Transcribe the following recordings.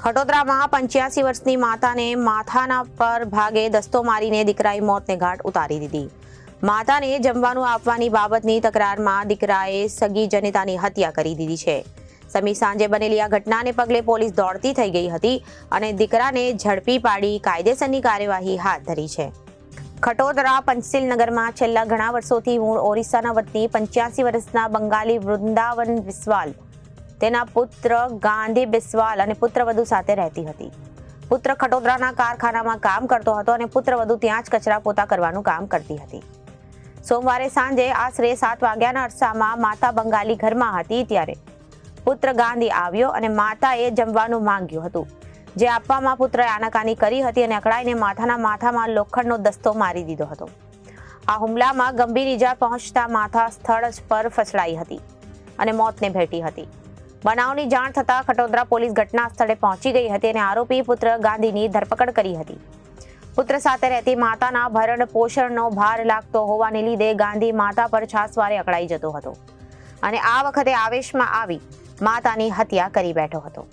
ખટોદરામાં 85 વર્ષની માતાને માથાના પર ભાગે દસ્તો મારીને દીકરાએ મોતને ઘાટ ઉતારી દીધી. માતાને જમવાનું આપવાની બાબતની તકરારમાં દીકરાએ સગી જનિતાની હત્યા કરી દીધી છે. સમી સાંજે બનેલી આ ઘટનાને પગલે પોલીસ દોડતી થઈ ગઈ હતી અને દીકરાને ઝડપી પાડી કાયદેસરની કાર્યવાહી હાથ ધરી છે. ખટોદરા પંચશીલનગરમાં છેલ્લા ઘણા વર્ષોથી મૂળ ઓરિસ્સાના વતની 85 વર્ષના બંગાળી વૃંદાવન બિસ્વાલ તેના પુત્ર ગાંધી બિસ્વાલ અને પુત્રવધુ સાથે રહેતી હતી. પુત્ર ખટોદરાના કારખાનામાં કામ કરતો હતો અને પુત્રવધુ ત્યાં જ કચરા પોતા કરવાનું કામ કરતી હતી. સોમવારે સાંજે આશરે 7 વાગ્યાના અરસામાં માતા બંગાળી ઘરમાં હતી ત્યારે પુત્ર ગાંધી આવ્યો અને માતાએ જમવાનું માંગ્યું હતું, જે આપવામાં પુત્રએ આનાકાની કરી હતી અને અકળાઈને માતાના માથામાં લોખંડનો દસ્તો મારી દીધો હતો. આ હુમલામાં ગંભીર ઈજા પહોંચતા માતા સ્થળ પર ફસડાઈ હતી અને મોતને ભેટી હતી. બનાવની જાણ થતાં ખટોદરા પોલીસ ઘટના સ્થળે પહોંચી ગઈ હતી અને આરોપી પુત્ર ગાંધીની ધરપકડ કરી હતી. પુત્ર સાથે રહેતી માતાના ભરણ પોષણનો ભાર લાગતો હોવાને લીધે ગાંધી માતા પર છાસવારે અકળાઈ જતો હતો અને આ વખતે આવેશમાં આવી માતાની હત્યા કરી બેઠો હતો.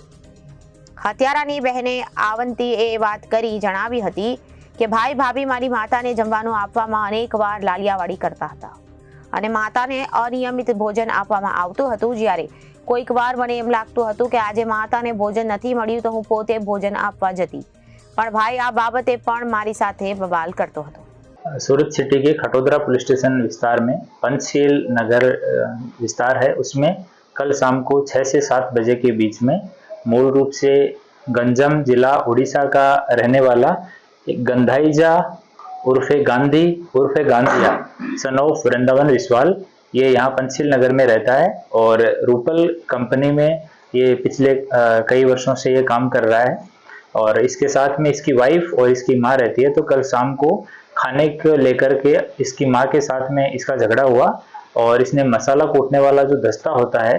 હત્યારાની બહેને આવંતીએ વાત કરી જણાવી હતી કે ભાઈ ભાભી મારી માતાને જમવાનું આપવામાં અનેકવાર લાલિયાવાડી કરતા હતા અને માતાને અનિયમિત ભોજન આપવામાં આવતું હતું. જ્યારે કોઈક વાર મને એમ લાગતું હતું કે આજે માતાને ભોજન નથી મળ્યું તો હું પોતે ભોજન આપવા જતી, પણ ભાઈ આ બાબતે પણ મારી સાથે બવાલ करतो હતો. सूरत सिटी के खटोदरा पुलिस स्टेशन विस्तार में पंचशील नगर विस्तार है, उसमें कल शाम को 6 से 7 बजे के बीच में मूल रूप से गंजम जिला उड़ीसा का रहने वाला एक गंधाईजा उर्फे गांधी उर्फे गांधिया सन ऑफ वृंदावन विस्वाल, ये यहाँ पंचशील नगर में रहता है और रूपल कंपनी में ये पिछले कई वर्षों से ये काम कर रहा है और इसके साथ में इसकी वाइफ और इसकी माँ रहती है. तो कल शाम को खाने को लेकर के इसकी माँ के साथ में इसका झगड़ा हुआ और इसने मसाला कूटने वाला जो दस्ता होता है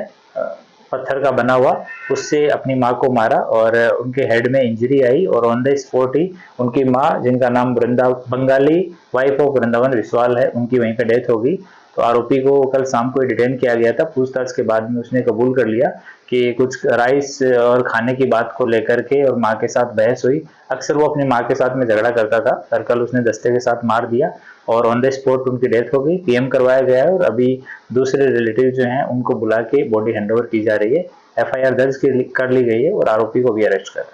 पत्थर का बना हुआ, उससे अपनी माँ को मारा और उनके हेड में इंजरी आई और ऑन द स्पॉट ही उनकी माँ, जिनका नाम बंगाली वाइफ ऑफ वृंदावन विस्वाल है, उनकी वहीं पे डेथ हो गई. तो आरोपी को कल शाम को डिटेन किया गया था. पूछताछ के बाद में उसने कबूल कर लिया कि कुछ राइस और खाने की बात को लेकर के और माँ के साथ बहस हुई. अक्सर वो अपनी माँ के साथ में झगड़ा करता था और कल उसने दस्ते के साथ मार दिया और ऑन द स्पॉट उनकी डेथ हो गई. पीएम करवाया गया है और अभी दूसरे रिलेटिव जो हैं उनको बुला के बॉडी हैंडओवर की जा रही है. एफआईआर दर्ज कर ली गई है और आरोपी को भी अरेस्ट कर